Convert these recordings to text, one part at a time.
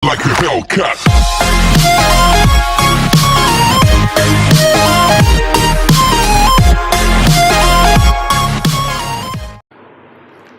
like a Hellcat.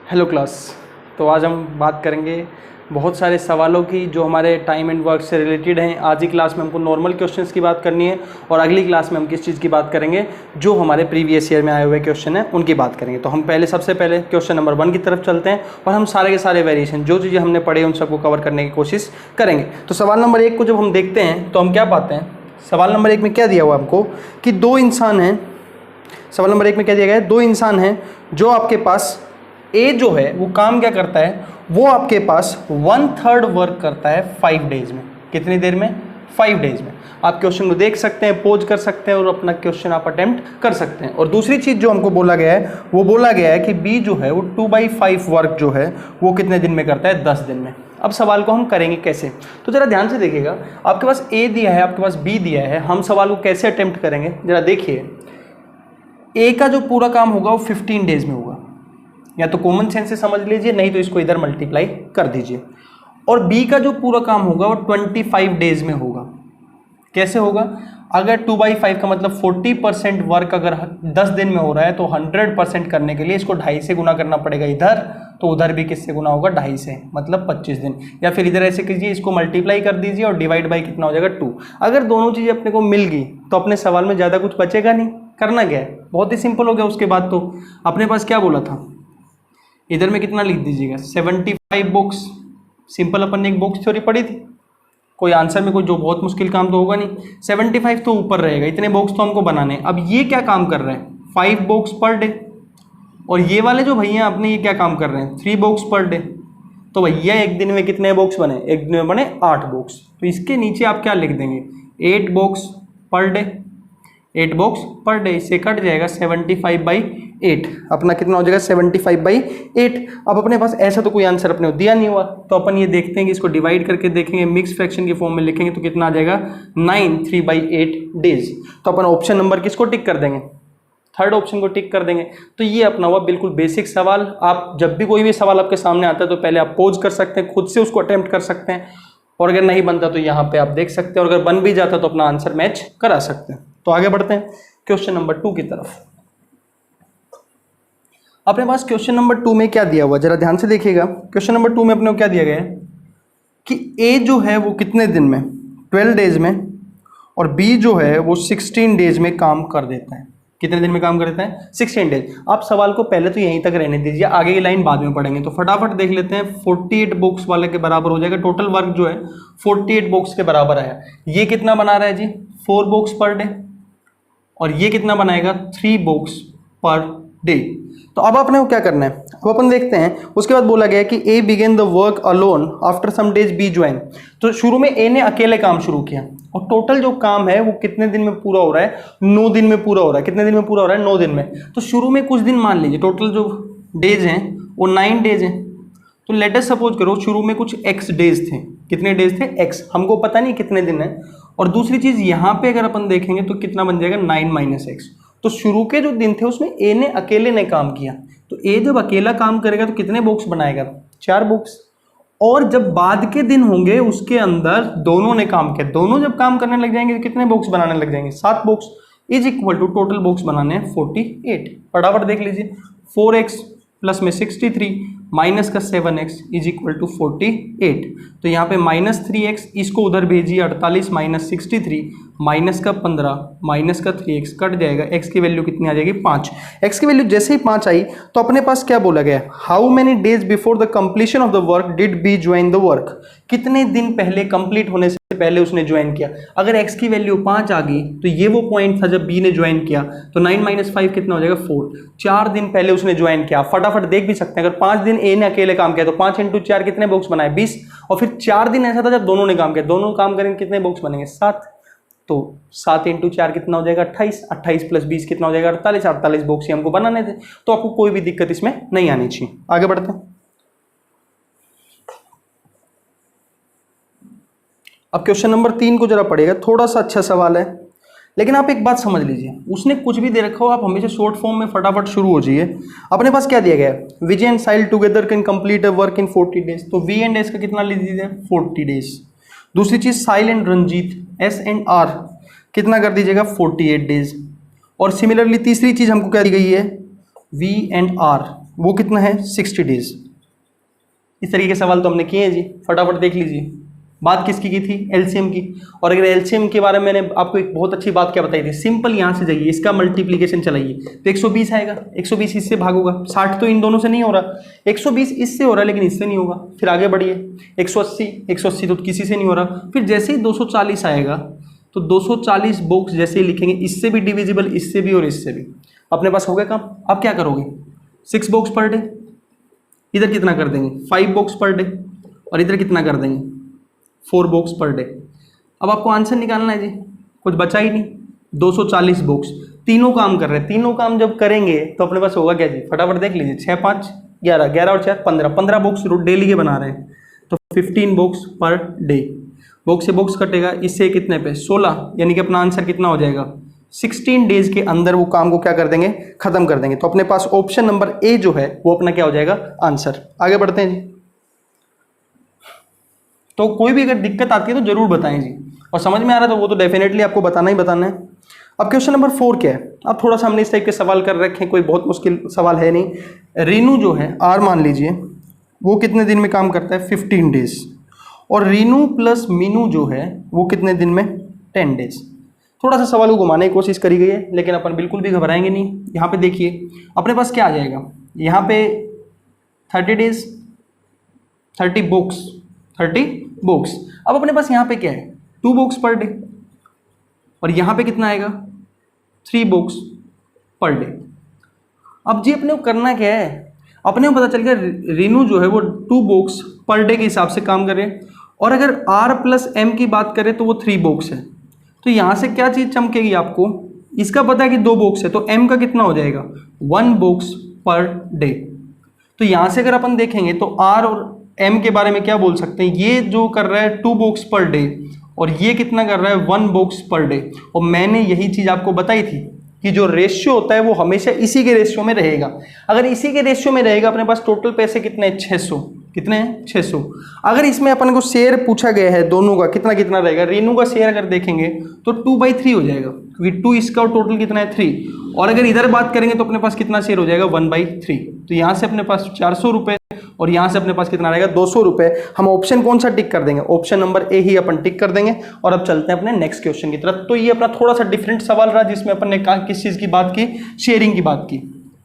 Hello class. तो आज हम बात करेंगे बहुत सारे सवालों की जो हमारे टाइम एंड वर्क से रिलेटेड हैं। आज की क्लास में हमको नॉर्मल क्वेश्चंस की बात करनी है और अगली क्लास में हम किस चीज़ की बात करेंगे, जो हमारे प्रीवियस ईयर में आए हुए क्वेश्चन हैं उनकी बात करेंगे। तो हम सबसे पहले क्वेश्चन नंबर 1 की तरफ चलते हैं और हम सारे के सारे वेरिएशन जो चीज़ें हमने पढ़े उन सबको कवर करने की कोशिश करेंगे। तो सवाल नंबर 1 को जब हम देखते हैं तो हम क्या पाते हैं, सवाल नंबर 1 में क्या दिया हुआ हमको कि दो इंसान हैं। सवाल नंबर 1 में क्या दिया गया है, दो इंसान हैं जो आपके पास ए जो है वो काम क्या करता है, वो आपके पास 1/3 वर्क करता है 5 डेज में। कितनी देर में? 5 डेज में। आप क्वेश्चन को देख सकते हैं, पोज कर सकते हैं और अपना क्वेश्चन आप अटेम्प्ट कर सकते हैं। और दूसरी चीज जो हमको बोला गया है वो बोला गया है कि बी जो है वो 2/5 वर्क जो है वो कितने दिन में करता है? 10 दिन में। अब सवाल को हम करेंगे कैसे, तो जरा ध्यान से देखिएगा। आपके पास ए दिया है, आपके पास बी दिया है, हम सवाल को कैसे अटेम्प्ट करेंगे जरा देखिए। ए का जो पूरा काम होगा वो 15 डेज में होगा, या तो कॉमन सेंस से समझ लीजिए, नहीं तो इसको इधर मल्टीप्लाई कर दीजिए। और बी का जो पूरा काम होगा वो 25 डेज में होगा। कैसे होगा? अगर 2/5 का मतलब 40% वर्क अगर 10 दिन में हो रहा है तो 100% करने के लिए इसको 2.5 से गुना करना पड़ेगा इधर, तो उधर भी किससे गुना होगा? 2.5 से, मतलब 25 दिन। या फिर इधर ऐसे कीजिए, इसको मल्टीप्लाई कर दीजिए और डिवाइड बाई कितना हो जाएगा? 2। अगर दोनों चीज़ें अपने को मिल गई तो अपने सवाल में ज़्यादा कुछ बचेगा नहीं। करना क्या है, बहुत ही सिंपल हो गया। उसके बाद तो अपने पास क्या बोला था, इधर में कितना लिख दीजिएगा? 75 बॉक्स। सिंपल, अपन ने एक बॉक्स थ्योरी पढ़ी थी, कोई आंसर में कोई जो बहुत मुश्किल काम तो होगा नहीं। 75 तो ऊपर रहेगा, इतने बॉक्स तो हमको बनाने हैं। अब ये क्या काम कर रहे हैं? 5 बॉक्स पर डे। और ये वाले जो भैया अपने ये क्या काम कर रहे हैं? 3 बॉक्स पर डे। तो भैया एक दिन में कितने बॉक्स बने? एक दिन में बने 8 बॉक्स। तो इसके नीचे आप क्या लिख देंगे? 8 box per day. 8 box per day, इससे कट जाएगा 75/8। अपना कितना हो जाएगा? 75/8। अब अपने पास ऐसा तो कोई आंसर अपने को दिया नहीं हुआ, तो अपन ये देखते हैं कि इसको डिवाइड करके देखेंगे, मिक्स फ्रैक्शन की फॉर्म में लिखेंगे तो कितना आ जाएगा? 9 3/8 डेज। तो अपन ऑप्शन नंबर किसको टिक कर देंगे? थर्ड ऑप्शन को टिक कर देंगे। तो ये अपना हुआ बिल्कुल बेसिक सवाल। आप जब भी कोई भी सवाल आपके सामने आता है तो पहले आप पोज कर सकते हैं, खुद से उसको अटेम्प्ट कर सकते हैं, और अगर नहीं बनता तो यहाँ पे आप देख सकते हैं, और अगर बन भी जाता तो अपना आंसर मैच करा सकते हैं। तो आगे बढ़ते हैं क्वेश्चन नंबर 2 की तरफ। अपने पास क्वेश्चन नंबर 2 में क्या दिया हुआ, जरा ध्यान से देखिएगा। क्वेश्चन नंबर 2 में अपने को क्या दिया गया है कि ए जो है वो कितने दिन में? 12 डेज में। और बी जो है वो 16 डेज में काम कर देता है। कितने दिन में काम कर देता है? 16 डेज। आप सवाल को पहले तो यहीं तक रहने दीजिए, आगे की लाइन बाद में पढ़ेंगे। तो फटाफट देख लेते हैं। 48 बॉक्स वाले के बराबर हो जाएगा। टोटल वर्क जो है 48 बॉक्स के बराबर आया। ये कितना बना रहा है जी? 4 बॉक्स पर डे। और ये कितना बनाएगा? 3 बॉक्स पर डे। तो अब अपने को क्या करना है, अब अपन देखते हैं। उसके बाद बोला गया कि A began the work alone after some days B join. तो शुरू में ए ने अकेले काम शुरू किया, और टोटल जो काम है वो कितने दिन में पूरा हो रहा है? 9 दिन में पूरा हो रहा है। कितने दिन में पूरा हो रहा है? 9 दिन में। तो शुरू में कुछ दिन मान लीजिए, टोटल जो डेज हैं वो 9 डेज हैं। तो लेट अस सपोज करो शुरू में कुछ एक्स डेज थे। कितने डेज थे? एक्स। हमको पता नहीं कितने दिन है। और दूसरी चीज यहाँ पे अगर अपन देखेंगे तो कितना बन जाएगा? 9 - x। तो शुरू के जो दिन थे उसमें ए ने अकेले ने काम किया। तो ए जब अकेला काम करेगा तो कितने बॉक्स बनाएगा? 4 बॉक्स। और जब बाद के दिन होंगे उसके अंदर दोनों ने काम किया, दोनों जब काम करने लग जाएंगे तो कितने बॉक्स बनाने लग जाएंगे? 7 box. Is equal to total box बनाने हैं 48। फटाफट देख लीजिए। 4x प्लस में 63 माइनस का 7x इज इक्वल टू 48। तो यहाँ पे -3x, इसको उधर भेजिए 48 - 63 माइनस का 15 माइनस का 3x कट जाएगा। x की वैल्यू कितनी आ जाएगी? 5। x की वैल्यू जैसे ही 5 आई तो अपने पास क्या बोला गया? How many days before the completion of the work did B join the work. कितने दिन पहले, कंप्लीट होने से पहले उसने ज्वाइन किया। अगर x की वैल्यू 5 आ गई तो ये वो पॉइंट था जब b ने ज्वाइन किया। तो 9 - 5 कितना हो जाएगा? 4। 4 दिन पहले उसने ज्वाइन किया। फटाफट देख भी सकते हैं, अगर 5 दिन ए ने अकेले काम किया तो 5 × 4 कितने बॉक्स बनाए? 20। और फिर 4 दिन ऐसा था जब दोनों ने काम किया। दोनों काम करेंगे कितने बॉक्स बनेंगे? 7। तो 7 × 4 कितना हो जाएगा? 28। 28 + 20 कितना हो जाएगा? 48। 48 बॉक्स ही हमको बनाने थे, तो आपको कोई भी दिक्कत इसमें नहीं आनी चाहिए। आगे बढ़ते हैं। अब क्वेश्चन नंबर 3 को जरा पढ़िएगा। थोड़ा सा अच्छा सवाल है, लेकिन आप एक बात समझ लीजिए, उसने कुछ भी दे रखा हो आप हमेशा शॉर्ट फॉर्म में फटाफट शुरू हो जाइए। अपने पास क्या दिया गया है? Vijay and Sahil together can complete a work in 40 days. तो वी एंड एस का कितना ले दीजिए? 40 डेज। दूसरी चीज़ साहिल एंड रंजीत S&R कितना कर दीजिएगा 48 डेज। और सिमिलरली तीसरी चीज़ हमको क्या दी गई है V&R, वो कितना है 60 डेज। इस तरीके के सवाल तो हमने किए हैं जी, फटाफट देख लीजिए। बात किसकी की थी एलसीएम की। और अगर एलसीएम के बारे में मैंने आपको एक बहुत अच्छी बात क्या बताई थी, सिंपल यहाँ से जाइए, इसका मल्टीप्लीकेशन चलाइए तो 120 आएगा, 120 इससे भागोगा, 60 तो इन दोनों से नहीं हो रहा, 120 इससे हो रहा है लेकिन इससे नहीं होगा। फिर आगे बढ़िए 180 तो किसी से नहीं हो रहा। फिर जैसे ही 240 आएगा तो 240 बॉक्स जैसे ही लिखेंगे, इससे भी डिविजिबल, इससे भी और इससे भी, अपने पास हो गया काम। अब क्या करोगे 6 बॉक्स पर डे, इधर कितना कर देंगे 5 बॉक्स पर डे, और इधर कितना कर देंगे 4 बॉक्स पर डे। अब आपको आंसर निकालना है जी, कुछ बचा ही नहीं, 240 बॉक्स। तीनों काम कर रहे हैं, तीनों काम जब करेंगे तो अपने पास होगा क्या जी, फटाफट देख लीजिए, 6 5 11, 11 और 4 15, 15 बॉक्स डेली के बना रहे हैं तो 15 बॉक्स पर डे। बॉक्स से बॉक्स कटेगा, इससे कितने पे 16, यानी कि अपना आंसर कितना हो जाएगा 16 डेज के अंदर वो काम को क्या कर देंगे खत्म कर देंगे। तो अपने पास ऑप्शन नंबर ए जो है वो अपना क्या हो जाएगा आंसर। आगे बढ़ते हैं जी। तो कोई भी अगर दिक्कत आती है तो जरूर बताएं जी, और समझ में आ रहा है तो वो तो डेफिनेटली आपको बताना ही बताना है। अब क्वेश्चन नंबर 4 क्या है, अब थोड़ा सा हमने इस टाइप के सवाल कर रखे हैं, कोई बहुत मुश्किल सवाल है नहीं। रीनू जो है आर मान लीजिए, वो कितने दिन में काम करता है 15 डेज, और रीनू प्लस मीनू जो है वो कितने दिन में 10 डेज। थोड़ा सा सवाल को घुमाने की कोशिश करी गई है लेकिन अपन बिल्कुल भी घबराएंगे नहीं। यहाँ पे देखिए अपने पास क्या आ जाएगा, यहाँ पे 30 डेज 30 बुक्स। अब अपने पास यहाँ पे क्या है 2 बुक्स पर डे, और यहाँ पे कितना आएगा 3 बुक्स पर डे। अब जी अपने को करना क्या है, अपने को पता चल गया रीनू जो है वो 2 बुक्स पर डे के हिसाब से काम करे, और अगर R प्लस M की बात करें तो वो 3 बुक्स है। तो यहाँ से क्या चीज़ चमकेगी आपको, इसका पता है कि 2 बुक्स है तो M का कितना हो जाएगा 1 बुक्स पर डे। तो यहाँ से अगर अपन देखेंगे तो R और M के बारे में क्या बोल सकते हैं, ये जो कर रहा है 2 बुक्स पर डे और ये कितना कर रहा है 1 बुक्स पर डे। और मैंने यही चीज़ आपको बताई थी कि जो रेशियो होता है वो हमेशा इसी के रेशियो में रहेगा। अगर इसी के रेशियो में रहेगा, अपने पास टोटल पैसे कितने हैं 600, कितने हैं 600। अगर इसमें अपन को शेयर पूछा गया है दोनों का कितना कितना रहेगा, रीनू का शेयर अगर देखेंगे तो 2/3 हो जाएगा, क्योंकि 2 इसका और टोटल कितना है 3। और अगर इधर बात करेंगे तो अपने पास कितना शेयर हो जाएगा 1/3। तो यहाँ से अपने पास 400 रुपये और यहाँ से अपने पास कितना रहेगा 200 रुपये। हम ऑप्शन कौन सा टिक कर देंगे, ऑप्शन नंबर ए ही अपन टिक कर देंगे। और अब चलते हैं अपने नेक्स्ट क्वेश्चन की तरफ। तो ये अपना थोड़ा सा डिफरेंट सवाल रहा जिसमें अपन ने किस चीज़ की बात की, शेयरिंग की बात की।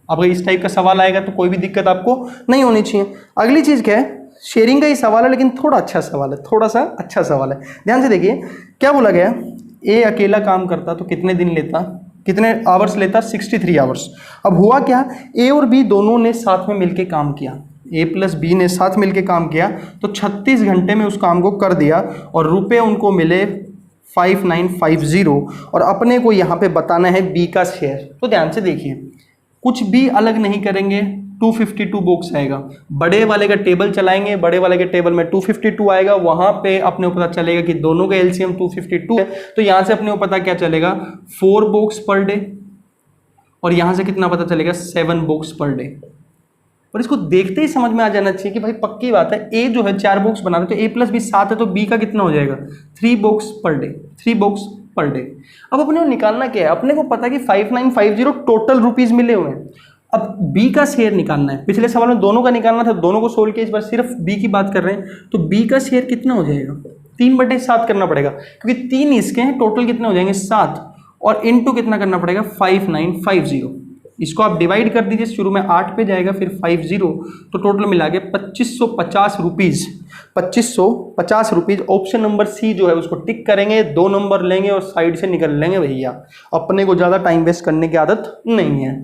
अब अगर इस टाइप का सवाल आएगा तो कोई भी दिक्कत आपको नहीं होनी चाहिए। अगली चीज़ क्या है, शेयरिंग का ही सवाल है लेकिन थोड़ा अच्छा सवाल है, थोड़ा सा अच्छा सवाल है। ध्यान से देखिए क्या बोला गया, ए अकेला काम करता तो कितने दिन लेता, कितने आवर्स लेता 63 आवर्स। अब हुआ क्या, ए और बी दोनों ने साथ में मिलकर काम किया, ए प्लस बी ने साथ मिलकर काम किया तो 36 घंटे में उस काम को कर दिया और रुपए उनको मिले 5950। और अपने को यहाँ पे बताना है बी का शेयर। तो ध्यान से देखिए कुछ भी अलग नहीं करेंगे, 252 बुक्स आएगा। बड़े वाले का टेबल चलाएंगे, बड़े वाले के टेबल में 252 आएगा, वहां पे अपने को पता चलेगा कि दोनों का एलसीएम 252 है। तो यहां से अपने को पता क्या चलेगा 4 बुक्स पर डे, और यहां से कितना पता चलेगा 7 बुक्स पर डे। और इसको देखते ही समझ में आ जाना चाहिए कि भाई पक्की बात है, ए जो है 4 बुक्स बना रहे तो ए प्लस बी 7 है तो बी का कितना हो जाएगा 3 books per day, 3 books per day. अब अपने को निकालना क्या है, अपने को पता है कि 5950 टोटल रुपीज मिले हुए हैं। अब बी का शेयर निकालना है, पिछले सवाल में दोनों का निकालना था, दोनों को सोल्व किया, इस बार सिर्फ बी की बात कर रहे हैं। तो बी का शेयर कितना हो जाएगा 3/7 करना पड़ेगा, क्योंकि 3 इसके हैं, टोटल कितने हो जाएंगे 7, और इनटू कितना करना पड़ेगा 5950। इसको आप डिवाइड कर दीजिए, शुरू में 8 पे जाएगा फिर 50, तो टोटल मिला के 2550 rupees, 2550 rupees. Option number C जो है उसको टिक करेंगे, 2 नंबर लेंगे और साइड से निकल लेंगे भैया, अपने को ज़्यादा टाइम वेस्ट करने की आदत नहीं है।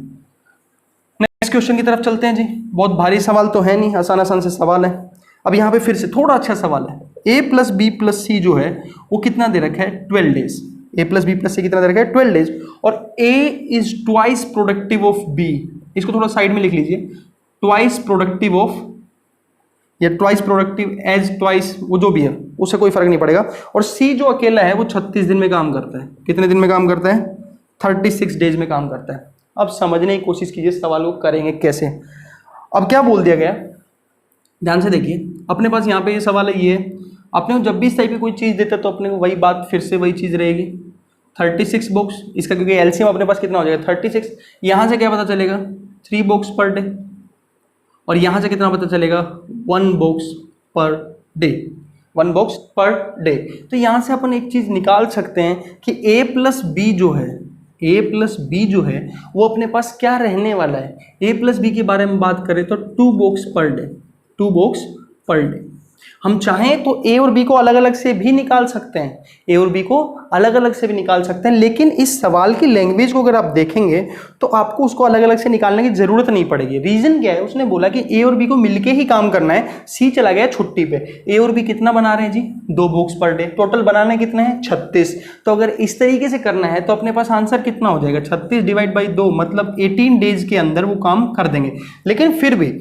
नेक्स्ट क्वेश्चन की तरफ चलते हैं जी। बहुत भारी सवाल तो है नहीं, आसान आसान से सवाल है। अब यहाँ पे फिर से थोड़ा अच्छा सवाल है। A plus B plus C जो है वो कितना दे रखा है 12 days. A plus B plus C कितना दे रखा है 12 डेज, और A is twice productive of B. इसको थोड़ा साइड में लिख लीजिए, ट्वाइस प्रोडक्टिव ऑफ, या ट्वाइस प्रोडक्टिव एज ट्वाइस, वो जो भी है उससे कोई फर्क नहीं पड़ेगा। और सी जो अकेला है वो 36 दिन में काम करता है। कितने दिन में काम करता है 36 डेज में काम करता है। अब समझने की कोशिश कीजिए सवाल को करेंगे कैसे। अब क्या बोल दिया गया, ध्यान से देखिए, अपने पास यहाँ पे ये सवाल है, ये अपने को जब भी इस टाइप की कोई चीज़ देता है तो अपने को वही बात फिर से वही चीज़ रहेगी 36 बुक्स इसका, क्योंकि एलसीएम अपने पास कितना हो जाएगा 36। यहाँ से क्या पता चलेगा 3 बुक्स पर डे, और यहाँ से कितना पता चलेगा 1 books per day, 1 books per day. तो यहाँ से अपन एक चीज़ निकाल सकते हैं कि a प्लस बी जो है, a प्लस बी जो है वो अपने पास क्या रहने वाला है। a प्लस बी के बारे में बात करें तो 2 books per day, 2 books per day. हम चाहें तो ए और बी को अलग अलग से भी निकाल सकते हैं, ए और बी को अलग अलग से भी निकाल सकते हैं, लेकिन इस सवाल की लैंग्वेज को अगर आप देखेंगे तो आपको उसको अलग अलग से निकालने की जरूरत नहीं पड़ेगी। रीजन क्या है, उसने बोला कि ए और बी को मिलके ही काम करना है, सी चला गया छुट्टी पे। ए और बी कितना बना रहे हैं जी 2 बुक्स पर डे, टोटल बनाने कितने हैं 36। तो अगर इस तरीके से करना है तो अपने पास आंसर कितना हो जाएगा 36 डिवाइड बाई 2, मतलब 18 डेज के अंदर वो काम कर देंगे। लेकिन फिर भी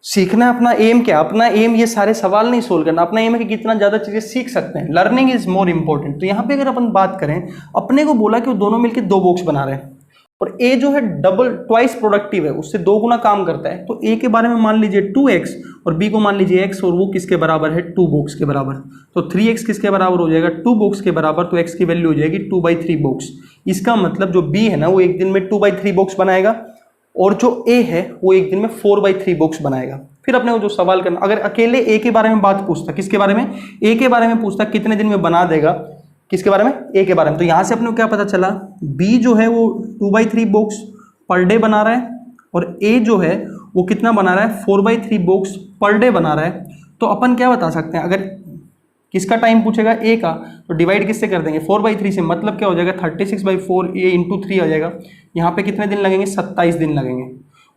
सीखना अपना एम क्या, अपना एम ये सारे सवाल नहीं सोल्व करना, अपना एम है कि कितना ज़्यादा चीज़ें सीख सकते हैं। Learning is more important. तो यहाँ पे अगर अपन बात करें, अपने को बोला कि वो दोनों मिलकर 2 बॉक्स बना रहे हैं और ए जो है डबल ट्वाइस प्रोडक्टिव है, उससे 2 गुना काम करता है। तो ए के बारे में मान लीजिए 2x और बी को मान लीजिए x, और वो किसके बराबर है 2 बॉक्स के बराबर। तो 3x किसके बराबर हो जाएगा 2 बॉक्स के बराबर, तो x की वैल्यू हो जाएगी 2/3 बॉक्स। इसका मतलब जो b है ना वो एक दिन में 2/3 बॉक्स बनाएगा, और जो a है वो एक दिन में 4/3 बॉक्स बनाएगा। फिर अपने को जो सवाल करना, अगर अकेले a के बारे में बात पूछता, किसके बारे में a के बारे में पूछता कितने दिन में बना देगा, किसके बारे में a के बारे में, तो यहां से अपने को क्या पता चला b जो है वो 2/3 बॉक्स पर डे बना रहा है और a जो है वो कितना बना रहा है 4/3 बॉक्स पर डे बना रहा है। तो अपन क्या बता सकते हैं, अगर किसका टाइम पूछेगा a का, तो डिवाइड किससे कर देंगे 4/3 से, मतलब क्या हो जाएगा 36/4 a इंटू 3 आ जाएगा। यहाँ पे कितने दिन लगेंगे 27 दिन लगेंगे।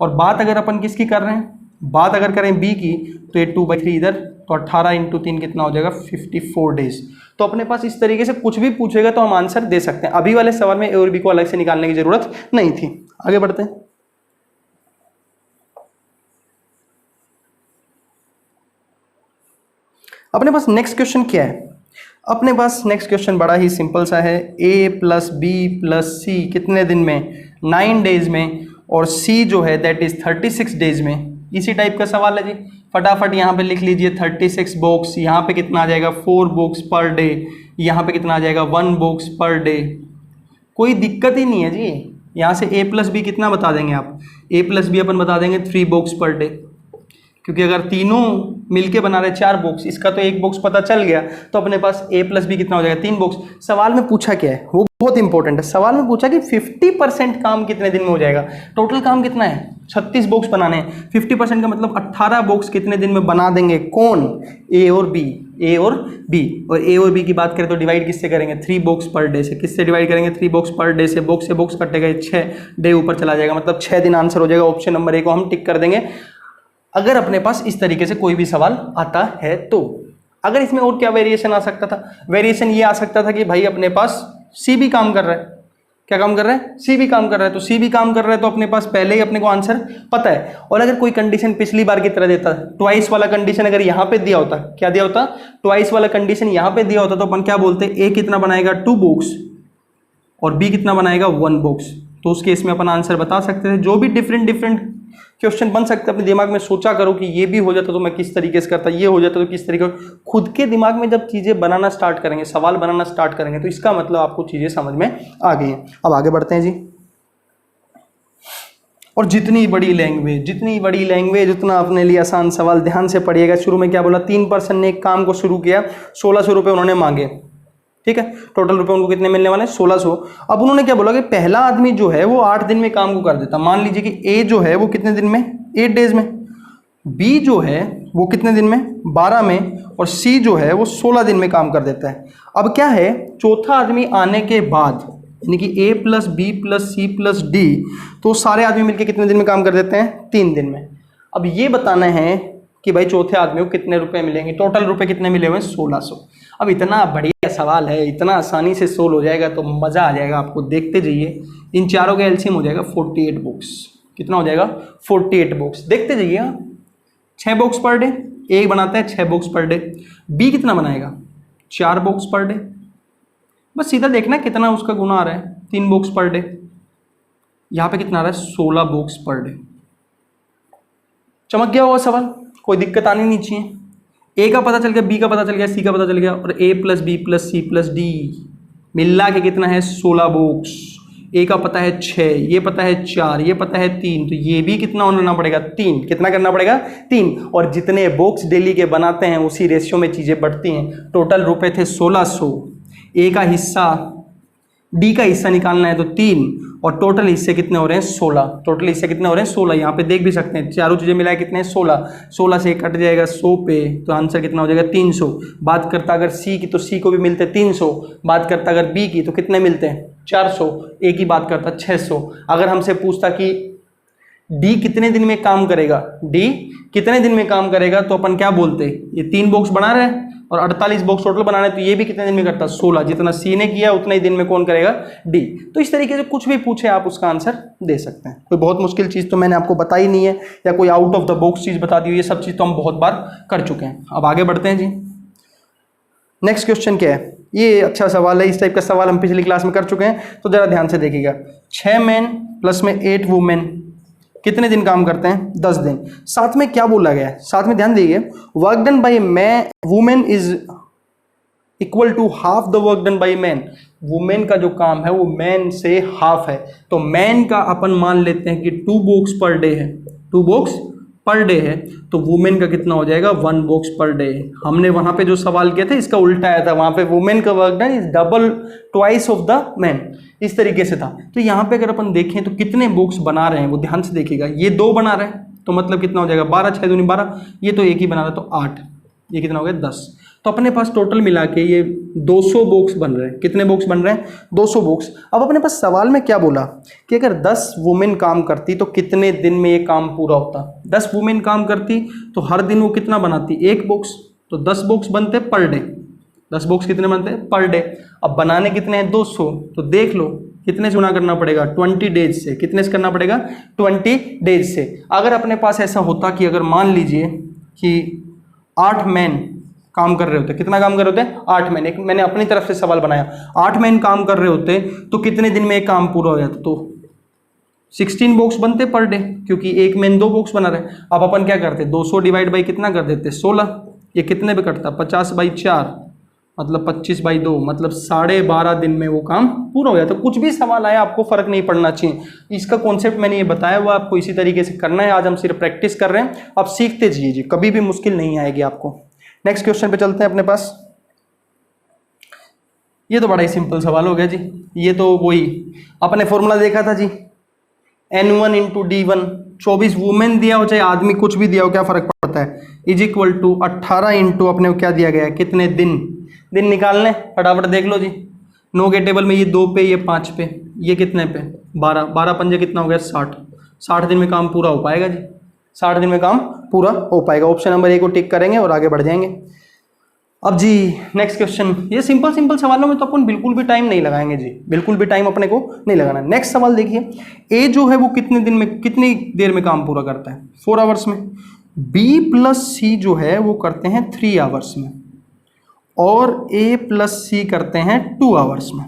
और बात अगर अपन किसकी कर रहे हैं, बात अगर करें b की, तो ये 2/3 इधर, तो 18 इंटू 3 कितना हो जाएगा 54 डेज। तो अपने पास इस तरीके से कुछ भी पूछेगा तो हम आंसर दे सकते हैं। अभी वाले सवाल में a और b को अलग से निकालने की जरूरत नहीं थी। आगे बढ़ते हैं। अपने पास नेक्स्ट क्वेश्चन क्या है, अपने पास नेक्स्ट क्वेश्चन बड़ा ही सिंपल सा है। a प्लस बी प्लस सी कितने दिन में 9 डेज में, और c जो है दैट इज 36 डेज में। इसी टाइप का सवाल है जी, फटाफट यहाँ पे लिख लीजिए 36 बॉक्स, यहाँ पे कितना आ जाएगा 4 बॉक्स पर डे, यहाँ पे कितना आ जाएगा 1 बॉक्स पर डे। कोई दिक्कत ही नहीं है जी। यहाँ से a प्लस बी कितना बता देंगे आप, a प्लस बी अपन बता देंगे 3 बॉक्स पर डे, क्योंकि अगर तीनों मिलके बना रहे 4 बॉक्स, इसका तो 1 बॉक्स पता चल गया, तो अपने पास a प्लस बी कितना हो जाएगा 3 बॉक्स। सवाल में पूछा क्या है वो बहुत इंपॉर्टेंट है। सवाल में पूछा कि 50% काम कितने दिन में हो जाएगा। टोटल काम कितना है 36 बॉक्स बनाने हैं, 50% का मतलब 18 बॉक्स कितने दिन में बना देंगे, कौन a और b, a और b। और a और b की बात करें तो डिवाइड किससे करेंगे 3 बॉक्स पर डे से। किससे डिवाइड करेंगे 3 बॉक्स पर डे से बॉक्स कटेगा 6 डे ऊपर चला जाएगा, मतलब 6 दिन आंसर हो जाएगा। ऑप्शन नंबर A को हम टिक कर देंगे अगर अपने पास इस तरीके से कोई भी सवाल आता है तो। अगर इसमें और क्या वेरिएशन आ सकता था, वेरिएशन ये आ सकता था कि भाई अपने पास सी भी काम कर रहा है। क्या काम कर रहा है, सी भी काम कर रहा है। तो सी भी काम कर रहा है तो अपने पास पहले ही अपने को आंसर पता है। और अगर कोई कंडीशन पिछली बार की तरह देता, ट्वाइस वाला कंडीशन अगर यहाँ पे दिया होता, क्या दिया होता, ट्वाइस वाला कंडीशन यहाँ पे दिया होता, तो अपन क्या बोलते, ए कितना बनाएगा 2 बॉक्स और बी कितना बनाएगा 1 बॉक्स। तो उस केस में अपन आंसर बता सकते थे। जो भी डिफरेंट क्वेश्चन बन सकते हैं, अपने दिमाग में सोचा करो कि ये भी हो जाता तो मैं किस तरीके से करता, ये हो जाता तो किस तरीके। खुद के दिमाग में जब चीज़ें बनाना स्टार्ट करेंगे, सवाल बनाना स्टार्ट करेंगे, तो इसका मतलब आपको चीज़ें समझ में आ गई हैं। अब आगे बढ़ते हैं जी। और जितनी बड़ी लैंग्वेज उतना अपने लिए आसान सवाल। ध्यान से पढ़िएगा। शुरू में क्या बोला, 3 पर्सन ने एक काम को शुरू किया, 1600 रुपये उन्होंने मांगे, ठीक है। टोटल रुपए उनको कितने मिलने वाले 1600। अब उन्होंने क्या बोला कि पहला आदमी जो है वो 8 दिन में काम को कर देता। मान लीजिए कि ए जो है वो कितने दिन में 8 डेज में, बी जो है वो कितने दिन में 12 में, और सी जो है वो 16 दिन में काम कर देता है। अब क्या है, चौथा आदमी आने के बाद, यानी कि A plus B plus C plus D, तो सारे आदमी मिलकर कितने दिन में काम कर देते हैं 3 दिन में। अब ये बताना है कि भाई चौथे आदमी को कितने रुपए मिलेंगे। टोटल रुपए कितने मिले हुए 1600। अब इतना बढ़िया सवाल है, इतना आसानी से सोल्व हो जाएगा तो मज़ा आ जाएगा आपको। देखते जाइए, इन चारों का एलसीएम हो जाएगा 48 बॉक्स। कितना हो जाएगा 48 बॉक्स। देखते जाइए, 6 बॉक्स पर डे, एक बनाता है 6 बॉक्स पर डे। बी कितना बनाएगा 4 बॉक्स पर डे। बस सीधा देखना कितना उसका गुना आ रहा है, 3 बॉक्स पर डे। यहाँ पे कितना आ रहा है 16 बॉक्स पर डे। चमक गया होगा सवाल, कोई दिक्कत आनी नहीं चाहिए। ए का पता चल गया, बी का पता चल गया, सी का पता चल गया, और A plus B plus C plus D मिला के कितना है 16 बॉक्स। ए का पता है 6, ये पता है 4, ये पता है 3, तो ये भी कितना होना पड़ेगा 3। कितना करना पड़ेगा 3। और जितने बॉक्स डेली के बनाते हैं उसी रेशियो में चीज़ें बढ़ती हैं। टोटल रुपए थे 1600। ए का हिस्सा, डी का हिस्सा निकालना है तो 3, और टोटल हिस्से कितने हो रहे हैं 16। टोटल हिस्से कितने हो रहे हैं 16। यहाँ पे देख भी सकते हैं चारों चीज़ें मिलाए कितने 16। 16 से कट जाएगा 100 पे, तो आंसर कितना हो जाएगा 300। बात करता अगर सी की तो सी को भी मिलते 300। बात करता अगर बी की तो कितने मिलते हैं 400। ए की बात करता 600। अगर हमसे पूछता कि डी कितने दिन में काम करेगा, डी कितने दिन में काम करेगा, तो अपन क्या बोलते, ये 3 बॉक्स बना रहे हैं और 48 बॉक्स टोटल बनाने, तो ये भी कितने दिन में करता 16। जितना सी ने किया उतना ही दिन में कौन करेगा डी। तो इस तरीके से कुछ भी पूछे आप उसका आंसर दे सकते हैं। कोई बहुत मुश्किल चीज़ तो मैंने आपको बताई नहीं है, या कोई आउट ऑफ द बॉक्स चीज़ बता दी हुई, ये सब चीज़ तो हम बहुत बार कर चुके हैं। अब आगे बढ़ते हैं जी। नेक्स्ट क्वेश्चन क्या है, ये अच्छा सवाल है, इस टाइप का सवाल हम पिछली क्लास में कर चुके हैं, तो जरा ध्यान से देखिएगा। 6 मैन प्लस में 8 वुमेन कितने दिन काम करते हैं 10 दिन। साथ में क्या बोला गया है, साथ में ध्यान दीजिए, work done by man women is equal to half the work done by man. Women का जो काम है वो मैन से हाफ है, तो मैन का अपन मान लेते हैं कि 2 बॉक्स पर डे है, 2 बॉक्स पर डे है, तो वुमेन का कितना हो जाएगा 1 बॉक्स पर डे। हमने वहां पे जो सवाल किया था इसका उल्टा आया था, वहां पे वुमेन का work done is double twice of the man, इस तरीके से था। तो यहाँ पे अगर अपन देखें तो कितने बॉक्स बना रहे हैं वो ध्यान से देखिएगा। ये 2 बना रहे हैं तो मतलब कितना हो जाएगा 12, 6 दूनी 12, ये तो एक ही बना रहा है तो 8, ये कितना हो गया 10। तो अपने पास टोटल मिला के ये 200 बॉक्स बन रहे हैं। कितने बॉक्स बन रहे हैं 200 बॉक्स। अब अपने पास सवाल में क्या बोला कि अगर 10 वुमेन काम करती तो कितने दिन में ये काम पूरा होता। 10 वुमेन काम करती तो हर दिन वो कितना बनाती 1 बॉक्स, तो 10 बॉक्स बनते पर डे। 10 बॉक्स कितने बनते हैं पर डे। अब बनाने कितने हैं 200, तो देख लो कितने से गुणा करना पड़ेगा 20 डेज से। कितने से करना पड़ेगा 20 डेज से। अगर अपने पास ऐसा होता कि अगर मान लीजिए कि 8 मैन काम कर रहे होते, कितना काम कर रहे होते 8 मैन, एक मैंने अपनी तरफ से सवाल बनाया, 8 मैन काम कर रहे होते तो कितने दिन में एक काम पूरा हो जाता, तो 16 बॉक्स बनते पर डे, क्योंकि एक मैन 2 बॉक्स बना रहे। अब अपन क्या करते 200 डिवाइड बाई कितना कर देते 16, ये कितने पे कटता 50/4 मतलब 25/2, मतलब 12.5 दिन में वो काम पूरा हो जाता। तो कुछ भी सवाल आया आपको फर्क नहीं पड़ना चाहिए। इसका कॉन्सेप्ट मैंने ये बताया हुआ, आपको इसी तरीके से करना है। आज हम सिर्फ प्रैक्टिस कर रहे हैं, आप सीखते जाइए जी, कभी भी मुश्किल नहीं आएगी आपको। नेक्स्ट क्वेश्चन पे चलते हैं अपने पास। ये तो बड़ा ही सिंपल सवाल हो गया जी। ये तो वही अपने फॉर्मूला देखा था जी, N1 × D1। 24 वुमेन दिया हो चाहे आदमी कुछ भी दिया हो क्या फर्क पड़ता है, इज इक्वल टू 18 इंटू अपने को क्या दिया गया है कितने दिन। दिन निकालने फटाफट देख लो जी। 9 के टेबल में ये 2 पे, ये 5 पे, ये कितने पे 12, 12 पंजे कितना हो गया 60। 60 दिन में काम पूरा हो पाएगा जी, 60 दिन में काम पूरा हो पाएगा। ऑप्शन नंबर ए को टिक करेंगे और आगे बढ़ जाएंगे। अब जी नेक्स्ट क्वेश्चन, ये सिंपल सवालों में तो अपन बिल्कुल भी टाइम नहीं लगाएंगे जी, बिल्कुल भी टाइम अपने को नहीं लगाना। नेक्स्ट सवाल देखिए, ए जो है वो कितने दिन में कितनी देर में काम पूरा करता है 4 आवर्स में। बी प्लस सी जो है वो करते हैं 3 आवर्स में, और ए प्लस सी करते हैं 2 आवर्स में।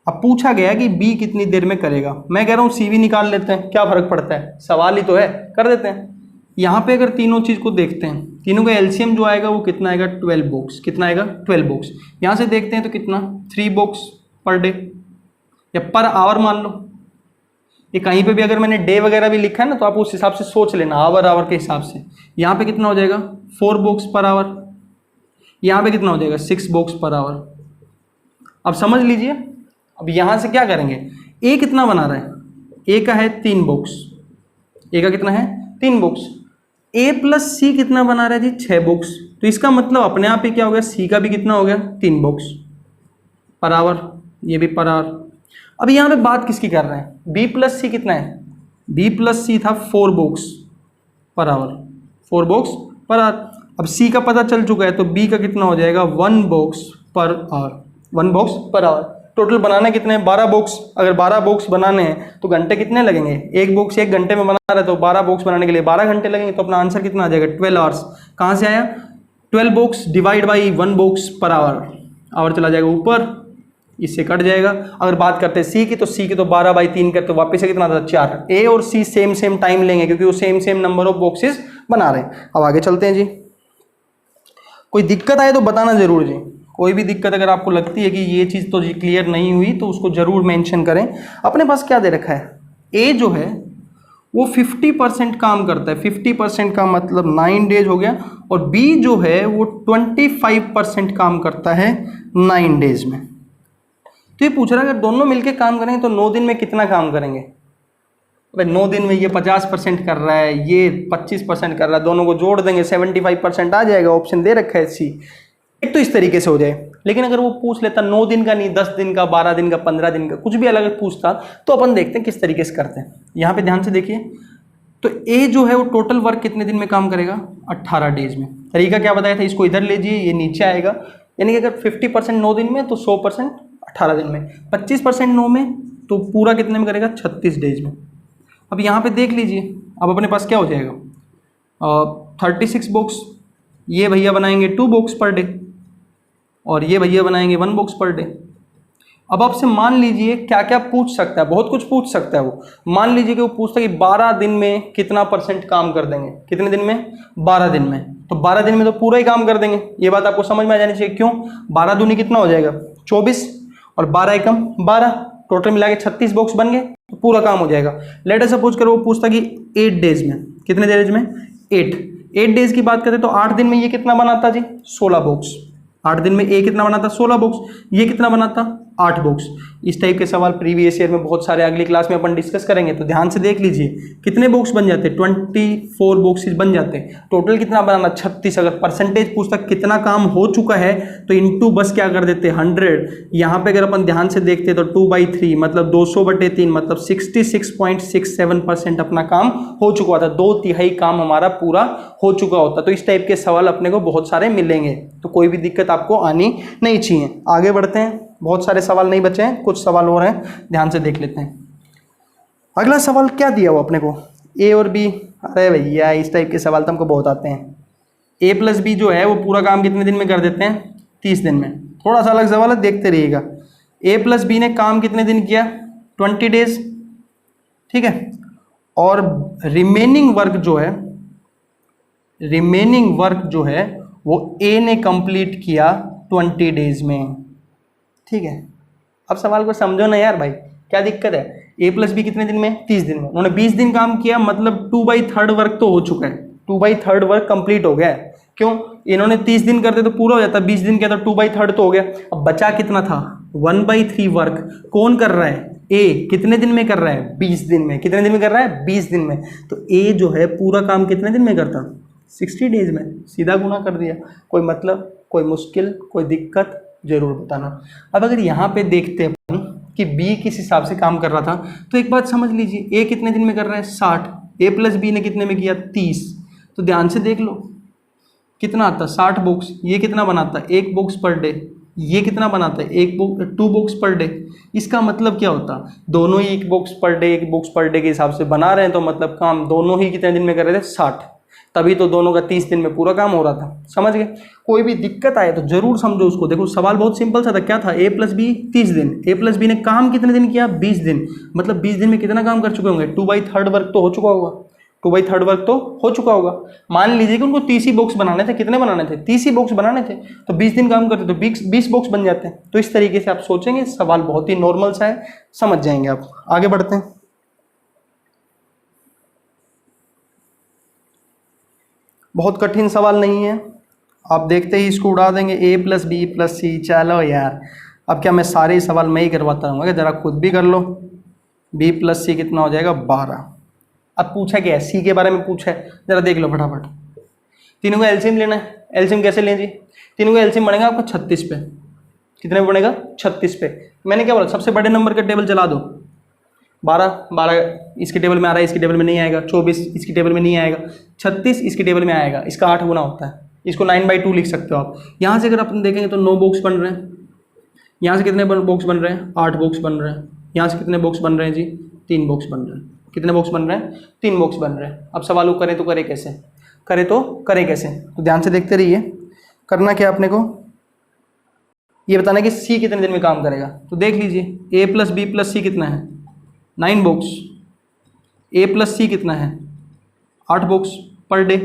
अब पूछा गया कि बी कितनी देर में करेगा, मैं कह रहा हूँ सी भी निकाल लेते हैं, क्या फर्क पड़ता है, सवाल ही तो है, कर देते हैं। यहाँ पे अगर तीनों चीज़ को देखते हैं, तीनों का एलसीएम जो आएगा वो कितना आएगा 12 बॉक्स। कितना आएगा 12 बॉक्स। यहाँ से देखते हैं तो कितना 3 बॉक्स पर डे या पर आवर मान लो। ये कहीं पे भी अगर मैंने डे वगैरह भी लिखा है ना तो आप उस हिसाब से सोच लेना, आवर के हिसाब से। यहाँ पे कितना हो जाएगा 4 बॉक्स पर आवर, यहाँ पे कितना हो जाएगा 6 बॉक्स पर आवर। अब समझ लीजिए, अब यहाँ से क्या करेंगे, ए कितना बना रहा है, ए का है 3 बॉक्स, ए का कितना है 3 बॉक्स। ए प्लस सी कितना बना रहा है जी 6 बॉक्स, तो इसका मतलब अपने आप ही क्या हो गया, सी का भी कितना हो गया 3 बॉक्स पर आवर, ये भी पर आवर। अब यहाँ पे बात किसकी कर रहे हैं, बी प्लस सी कितना है, बी प्लस सी था 4 box per our, 4 box per our. अब सी का पता चल चुका है तो बी का कितना हो जाएगा 1 box per our, 1 box per our. Total बनाने कितने हैं 12 बॉक्स। अगर 12 बॉक्स बनाने हैं तो घंटे कितने लगेंगे, एक बॉक्स 1 घंटे में बना रहा है तो 12 बॉक्स बनाने के लिए 12 घंटे लगेंगे, तो अपना आंसर कितना आ जाएगा 12 आवर्स। कहाँ से आया 12 box divide by 1 box per hour, hour चला जाएगा ऊपर, इससे कट जाएगा। अगर बात करते हैं सी की, तो सी की तो 12/3 करते तो वापस से कितना आता 4। ए और सी सेम टाइम लेंगे क्योंकि वो सेम नंबर ऑफ बॉक्सेस बना रहे हैं। अब आगे चलते हैं जी। कोई दिक्कत आए तो बताना जरूर जी। कोई भी दिक्कत अगर आपको लगती है कि ये चीज़ तो जी क्लियर नहीं हुई तो उसको जरूर मेंशन करें। अपने पास क्या दे रखा है, ए जो है वो 50% काम करता है, 50% का मतलब 9 डेज हो गया, और बी जो है वो 25% काम करता है 9 डेज में। तो ये पूछ रहा है अगर दोनों मिलके काम करेंगे तो 9 दिन में कितना काम करेंगे। भाई 9 दिन में ये 50% कर रहा है, ये 25% कर रहा है, दोनों को जोड़ देंगे 75% आ जाएगा। ऑप्शन दे रखा है सी। एक तो इस तरीके से हो जाए, लेकिन अगर वो पूछ लेता 9 दिन का नहीं, 10 दिन का, 12 दिन का, 15 दिन का, कुछ भी अलग पूछता तो अपन देखते हैं किस तरीके से करते हैं। यहाँ पे ध्यान से देखिए, तो ए जो है वो टोटल वर्क कितने दिन में काम करेगा, 18 डेज में। तरीका क्या बताया था, इसको इधर लीजिए, ये नीचे आएगा, यानी कि अगर 50% 9 दिन में तो 100% 18 दिन में, 25% 9 में तो पूरा कितने में करेगा, 36 डेज में। अब यहाँ पे देख लीजिए, अब अपने पास क्या हो जाएगा, 36 बॉक्स, ये भैया बनाएंगे 2 बॉक्स पर डे, और ये भैया बनाएंगे 1 बॉक्स पर डे। अब आपसे मान लीजिए क्या क्या पूछ सकता है, बहुत कुछ पूछ सकता है वो। मान लीजिए कि वो पूछता है कि 12 दिन में कितना % काम कर देंगे, कितने दिन में, 12 दिन में। तो 12 दिन में तो पूरा ही काम कर देंगे, ये बात आपको समझ में आ जानी चाहिए। क्यों, 12 दूनी कितना हो जाएगा, 24, और 12 एकम 12, टोटल मिला के 36 बॉक्स बन गए, तो पूरा काम हो जाएगा। लेट अस सपोज करो वो पूछता कि 8 डेज में, कितने डेज में, 8 डेज की बात करें तो 8 दिन में ये कितना बनाता जी, 16 बॉक्स। 8 दिन में ए कितना बनाता, 16 बॉक्स, ये कितना बनाता, 8 बॉक्स। इस टाइप के सवाल प्रीवियस ईयर में बहुत सारे अगली क्लास में अपन डिस्कस करेंगे, तो ध्यान से देख लीजिए कितने बॉक्स बन जाते, 24 बॉक्सेस बन जाते। टोटल कितना बनाना, 36। अगर परसेंटेज पूछता कितना काम हो चुका है तो इनटू बस क्या कर देते, 100। यहाँ पे अगर अपन ध्यान से देखते तो 2/3 मतलब 200/3 मतलब 66.67% अपना काम हो चुका था। 2/3 काम हमारा पूरा हो चुका होता। तो इस टाइप के सवाल अपने को बहुत सारे मिलेंगे, तो कोई भी दिक्कत आपको आनी नहीं चाहिए। आगे बढ़ते हैं, बहुत सारे सवाल नहीं बचे हैं, कुछ सवाल और हैं, ध्यान से देख लेते हैं। अगला सवाल क्या दिया हुआ अपने को, ए और बी। अरे भैया इस टाइप के सवाल तो हमको बहुत आते हैं। ए प्लस बी जो है वो पूरा काम कितने दिन में कर देते हैं, 30 दिन में। थोड़ा सा अलग सवाल है, देखते रहिएगा। ए प्लस बी ने काम कितने दिन किया, 20 डेज, ठीक है। और रिमेनिंग वर्क जो है वो ए ने कंप्लीट किया 20 डेज में, ठीक है। अब सवाल को समझो ना यार भाई, क्या दिक्कत है। ए प्लस बी कितने दिन में, 30 दिन में। उन्होंने 20 दिन काम किया, मतलब 2/3 वर्क तो हो चुका है, 2/3 वर्क कंप्लीट हो गया है। क्यों, इन्होंने 30 दिन करते तो पूरा हो जाता, 20 दिन किया तो 2/3 तो हो गया। अब बचा कितना था, 1/3 वर्क कौन कर रहा है, ए। कितने दिन में कर रहा है, 20 दिन में। कितने दिन में कर रहा है, 20 दिन में। तो ए जो है पूरा काम कितने दिन में करता, 60 डेज में। सीधा गुना कर दिया। कोई मतलब, कोई मुश्किल, कोई दिक्कत जरूर बताना। अब अगर यहाँ पे देखते हैं कि बी किस हिसाब से काम कर रहा था, तो एक बात समझ लीजिए, ए कितने दिन में कर रहा है, 60। ए प्लस बी ने कितने में किया, 30। तो ध्यान से देख लो कितना आता, 60 बॉक्स। ये कितना बनाता, 1 बॉक्स पर डे। ये कितना बनाता है, 2 बॉक्स पर डे। इसका मतलब क्या होता, दोनों ही 1 बॉक्स पर डे के हिसाब से बना रहे हैं, तो मतलब काम दोनों ही कितने दिन में कर रहे थे, 60। तभी तो दोनों का 30 दिन में पूरा काम हो रहा था। समझ गए। कोई भी दिक्कत आए तो जरूर समझो उसको। देखो सवाल बहुत सिंपल सा था, क्या था, ए प्लस बी 30 दिन। ए प्लस बी ने काम कितने दिन किया, 20 दिन। मतलब 20 दिन में कितना काम कर चुके होंगे, 2/3 वर्क तो हो चुका होगा। 2/3 वर्क तो हो चुका होगा। मान लीजिए कि उनको 30 ही बॉक्स बनाने थे। कितने बनाने थे, 30 ही बॉक्स बनाने थे, तो 20 दिन काम करते तो 20 बॉक्स बन जाते हैं। तो इस तरीके से आप सोचेंगे, सवाल बहुत ही नॉर्मल सा है, समझ जाएंगे आप। आगे बढ़ते हैं। बहुत कठिन सवाल नहीं है, आप देखते ही इसको उड़ा देंगे। ए प्लस बी प्लस सी, चलो यार अब क्या मैं सारे ही सवाल मैं ही करवाता हूँ, जरा खुद भी कर लो। बी प्लस सी कितना हो जाएगा, 12। अब पूछा क्या है, सी के बारे में पूछा है, जरा देख लो फटाफट। तीनों का एलसीएम लेना है। एलसीएम कैसे लें जी, तीनों का एलसीएम बनेगा आपको 36 पे। कितने पे बनेगा, 36 पे। मैंने क्या बोला, सबसे बड़े नंबर का टेबल चला दो। 12 इसके टेबल में आ रहा है, इसके टेबल में नहीं आएगा। 24 इसकी टेबल में नहीं आएगा। 36 इसकी टेबल में आएगा। इसका 8 गुना होता है। इसको 9/2 लिख सकते हो आप। यहाँ से अगर अपन देखेंगे तो 9 बॉक्स बन रहे हैं। यहाँ से कितने बॉक्स बन रहे हैं, 8 बॉक्स बन रहे हैं। यहाँ से कितने बॉक्स बन रहे हैं जी, 3 बॉक्स बन रहे हैं। कितने बॉक्स बन रहे हैं, 3 बॉक्स बन रहे हैं। अब सवाल करें तो करें कैसे, तो ध्यान से देखते रहिए। करना क्या अपने को, ये बताना कि सी कितने दिन में काम करेगा। तो देख लीजिए, ए प्लस बी प्लस सी कितना है, 9 बॉक्स। ए प्लस सी कितना है, 8 बॉक्स पर डे।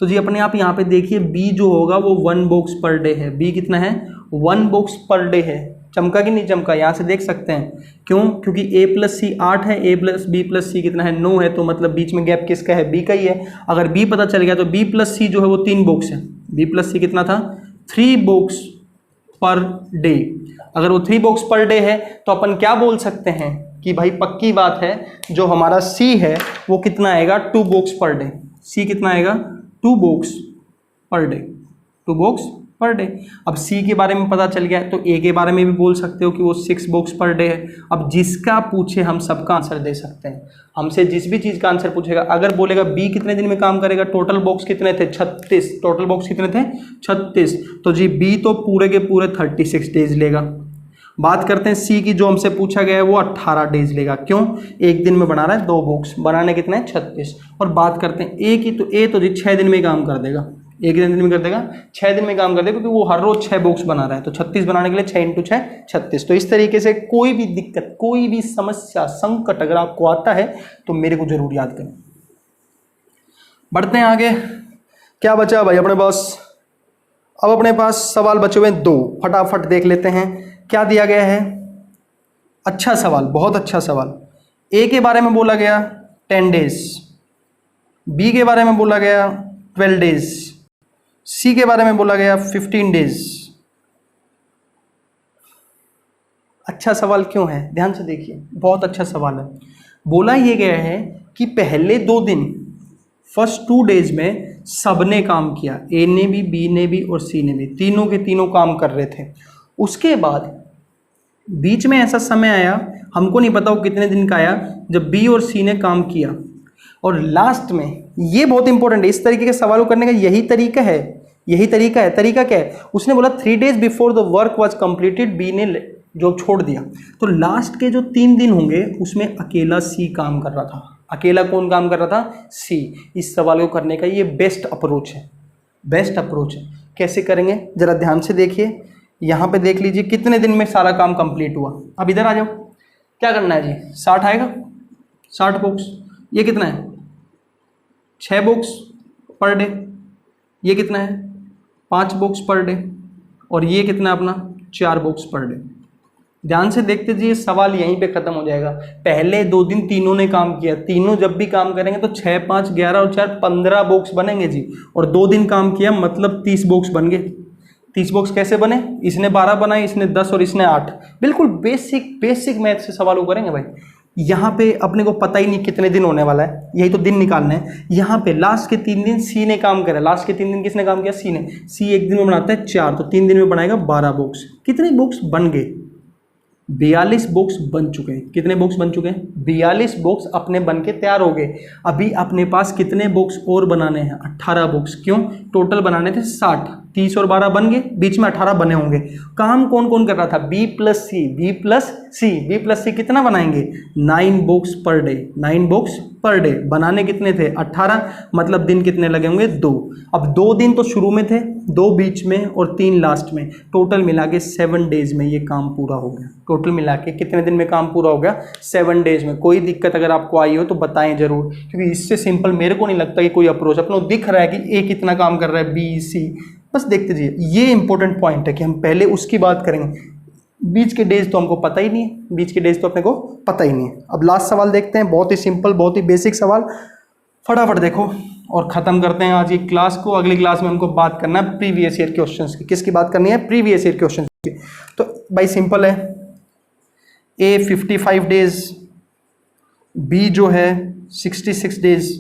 तो जी अपने आप यहाँ पे देखिए बी जो होगा वो 1 बॉक्स पर डे है। बी कितना है? 1 बॉक्स पर डे है। चमका कि नहीं चमका? यहाँ से देख सकते हैं। क्यों? क्योंकि a प्लस सी 8 है, a plus B plus C कितना है? 9 है। तो मतलब बीच में गैप किसका है? बी का ही है। अगर b पता चल गया तो b प्लस सी जो है वो 3 बॉक्स है। b प्लस सी कितना था? 3 बॉक्स पर डे। अगर वो 3 बॉक्स पर डे है तो अपन क्या बोल सकते हैं कि भाई पक्की बात है जो हमारा c है वो कितना आएगा? 2 बॉक्स पर डे। c कितना आएगा? 2 box per day. 2 box per day. अब सी के बारे में पता चल गया तो ए के बारे में भी बोल सकते हो कि वो 6 बॉक्स पर डे है। अब जिसका पूछे हम सबका आंसर दे सकते हैं। हमसे जिस भी चीज़ का आंसर पूछेगा, अगर बोलेगा बी कितने दिन में काम करेगा, टोटल बॉक्स कितने थे? 36। टोटल बॉक्स कितने थे? 36। तो जी बी तो पूरे के पूरे 36 डेज लेगा। बात करते हैं सी की, जो हमसे पूछा गया है वो 18 डेज लेगा। क्यों? एक दिन में बना रहा है 2 बॉक्स, बनाने कितने हैं? 36। और बात करते हैं ए की, तो ए तो जी 6 दिन में काम कर देगा। एक दिन में कर देगा, 6 दिन में काम कर देगा, क्योंकि वो हर रोज 6 बॉक्स बना रहा है। तो 36 बनाने के लिए 6 × 6 36। तो इस तरीके से कोई भी दिक्कत, कोई भी समस्या, संकट अगर आपको आता है तो मेरे को जरूर याद करें। बढ़ते हैं आगे। क्या बचा भाई अपने पास? अब अपने पास सवाल बचे हुए 2, फटाफट देख लेते हैं क्या दिया गया है। अच्छा सवाल, बहुत अच्छा सवाल। ए के बारे में बोला गया 10 डेज, बी के बारे में बोला गया 12 डेज, सी के बारे में बोला गया 15 डेज। अच्छा सवाल क्यों है? ध्यान से देखिए, बहुत अच्छा सवाल है। बोला ये गया है कि पहले 2 दिन, फर्स्ट 2 डेज में सबने काम किया, ए ने भी, बी ने भी और सी ने भी, तीनों के तीनों काम कर रहे थे। उसके बाद बीच में ऐसा समय आया, हमको नहीं पता वो कितने दिन का आया, जब बी और सी ने काम किया। और लास्ट में, ये बहुत इंपॉर्टेंट है, इस तरीके के सवालों करने का यही तरीका है। यही तरीका है। तरीका क्या है? उसने बोला 3 days before the work was completed, B ने जॉब छोड़ दिया। तो लास्ट के जो 3 दिन होंगे उसमें अकेला सी काम कर रहा था। अकेला कौन काम कर रहा था? सी। इस सवाल को करने का ये बेस्ट अप्रोच है। बेस्ट अप्रोच है। कैसे करेंगे जरा ध्यान से देखिए। यहाँ पे देख लीजिए कितने दिन में सारा काम कंप्लीट हुआ। अब इधर आ जाओ, क्या करना है जी? 60 आएगा, 60 बॉक्स। ये कितना है? 6 बॉक्स पर डे। ये कितना है? 5 बॉक्स पर डे। और ये कितना है अपना? 4 बॉक्स पर डे। ध्यान से देखते जाइए, सवाल यहीं पे खत्म हो जाएगा। पहले 2 दिन तीनों ने काम किया, तीनों जब भी काम करेंगे तो 6, 5, 11 और 4 15 बॉक्स बनेंगे जी। और 2 दिन काम किया मतलब 30 बॉक्स बन गए। 30 बॉक्स कैसे बने? इसने 12 बनाए, इसने 10 और इसने 8। बिल्कुल बेसिक मैथ से सवाल करेंगे भाई। यहाँ पे अपने को पता ही नहीं कितने दिन होने वाला है, यही तो दिन निकालना है। यहाँ पे लास्ट के 3 दिन सी ने काम करा। लास्ट के 3 दिन किसने काम किया? सी ने। सी एक दिन में बनाता है 4, तो 3 दिन में बनाएगा 12 बॉक्स। कितने बॉक्स बन गए? 42 बॉक्स बन चुके हैं। कितने बॉक्स बन चुके हैं? 42 बॉक्स अपने बन के तैयार हो गए। अभी अपने पास कितने बॉक्स और बनाने हैं? 18 बॉक्स। क्यों? टोटल बनाने थे 60, 30 और 12 बन गए, बीच में 18 बने होंगे। काम कौन कौन कर रहा था? बी प्लस सी, बी प्लस सी। बी प्लस सी कितना बनाएंगे? 9 box per day. 9 box per day. बनाने कितने थे? 18, मतलब दिन कितने लगे होंगे? 2। अब 2 दिन तो शुरू में थे, 2 बीच में और 3 लास्ट में। टोटल मिला के 7 डेज में ये काम पूरा हो गया। टोटल मिला के कितने दिन में काम पूरा हो गया? 7 डेज में। कोई दिक्कत अगर आपको आई हो तो बताएं जरूर, क्योंकि इससे सिंपल मेरे को नहीं लगता कि कोई अप्रोच। अपने को दिख रहा है कि ए कितना काम कर रहा है, बी, सी, बस देखते जाइए। ये इंपॉर्टेंट पॉइंट है कि हम पहले उसकी बात करेंगे। बीच के डेज तो हमको पता ही नहीं है, बीच के डेज तो अपने को पता ही नहीं है। अब लास्ट सवाल देखते हैं, बहुत ही सिंपल, बहुत ही बेसिक सवाल। फटाफट देखो और ख़त्म करते हैं आज की क्लास को। अगली क्लास में हमको बात करना है प्रीवियस ईयर क्वेश्चंस की। किसकी बात करनी है? प्रीवियस ईयर क्वेश्चंस की। तो भाई सिंपल है, ए 55 डेज, बी जो है 66 डेज।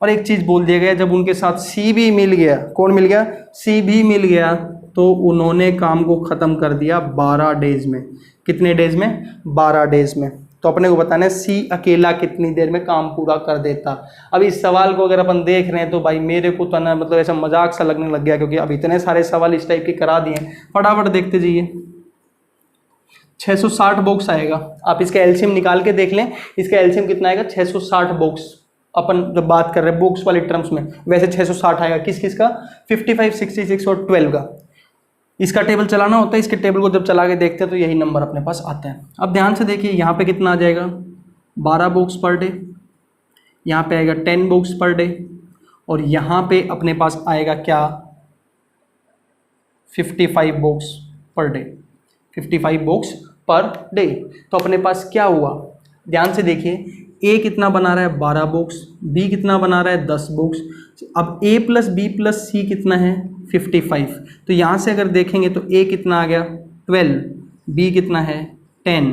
और एक चीज़ बोल दिया गया, जब उनके साथ सी भी मिल गया। कौन मिल गया? सी भी मिल गया, तो उन्होंने काम को ख़त्म कर दिया 12 डेज में। कितने डेज में? 12 डेज में। तो अपने को बताना है सी अकेला कितनी देर में काम पूरा कर देता। अब इस सवाल को अगर अपन देख रहे हैं तो भाई मेरे को तो ना मतलब ऐसा मजाक सा लगने लग गया, क्योंकि अब इतने सारे सवाल इस टाइप के करा दिए। फटाफट देखते जाइए। 660 बॉक्स आएगा। आप इसका एलसीएम निकाल के देख लें, इसका एलसीएम कितना आएगा? 660 बॉक्स। अपन जब बात कर रहे हैं बॉक्स वाले टर्म्स में, वैसे 660 आएगा। किस किस का? 55, 66 और 12 का। इसका टेबल चलाना होता है, इसके टेबल को जब चला के देखते हैं तो यही नंबर अपने पास आता है। अब ध्यान से देखिए, यहाँ पे कितना आ जाएगा? 12 बॉक्स पर डे। यहाँ पे आएगा 10 बॉक्स पर डे। और यहाँ पे अपने पास आएगा क्या, 55 books per day, 55 books per day. तो अपने पास क्या हुआ, ध्यान से देखिए, ए कितना बना रहा है 12 बुक्स, बी कितना बना रहा है 10 बुक्स, अब ए प्लस बी प्लस सी कितना है 55। तो यहाँ से अगर देखेंगे तो ए कितना आ गया 12, बी कितना है 10,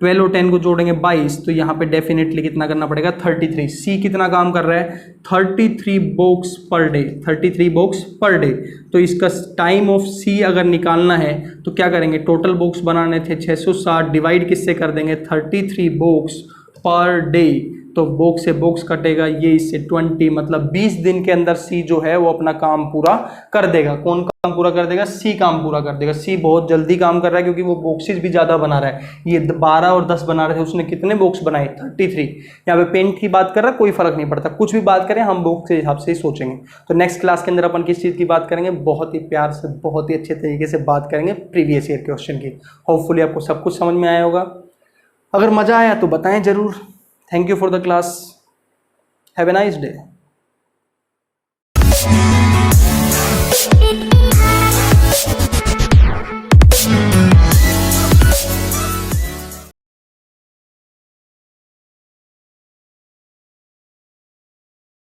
12 और 10 को जोड़ेंगे 22, तो यहाँ पे डेफिनेटली कितना करना पड़ेगा 33। सी कितना काम कर रहा है 33 books per day, 33 books per day. तो इसका टाइम ऑफ सी अगर निकालना है तो क्या करेंगे, टोटल बुक्स बनाने थे 660, डिवाइड किससे कर देंगे 33 बुक्स पर डे, तो बुक से बुक्स कटेगा, ये इससे 20, मतलब 20 दिन के अंदर सी जो है वो अपना काम पूरा कर देगा। कौन काम पूरा कर देगा, सी काम पूरा कर देगा। सी बहुत जल्दी काम कर रहा है क्योंकि वो बॉक्सेस भी ज़्यादा बना रहा है। ये 12 और 10 बना रहे थे, उसने कितने बॉक्स बनाए 33। यहाँ पे पेन की बात कर रहा है, कोई फर्क नहीं पड़ता, कुछ भी बात करें हम बुक के हिसाब से ही सोचेंगे। तो नेक्स्ट क्लास के अंदर अपन किस चीज़ की बात करेंगे, बहुत ही प्यार से, बहुत ही अच्छे तरीके से बात करेंगे प्रीवियस ईयर क्वेश्चन की। होपफुली आपको सब कुछ समझ में आया होगा। अगर मज़ा आया तो बताएं ज़रूर। Thank you for the class. Have a nice day.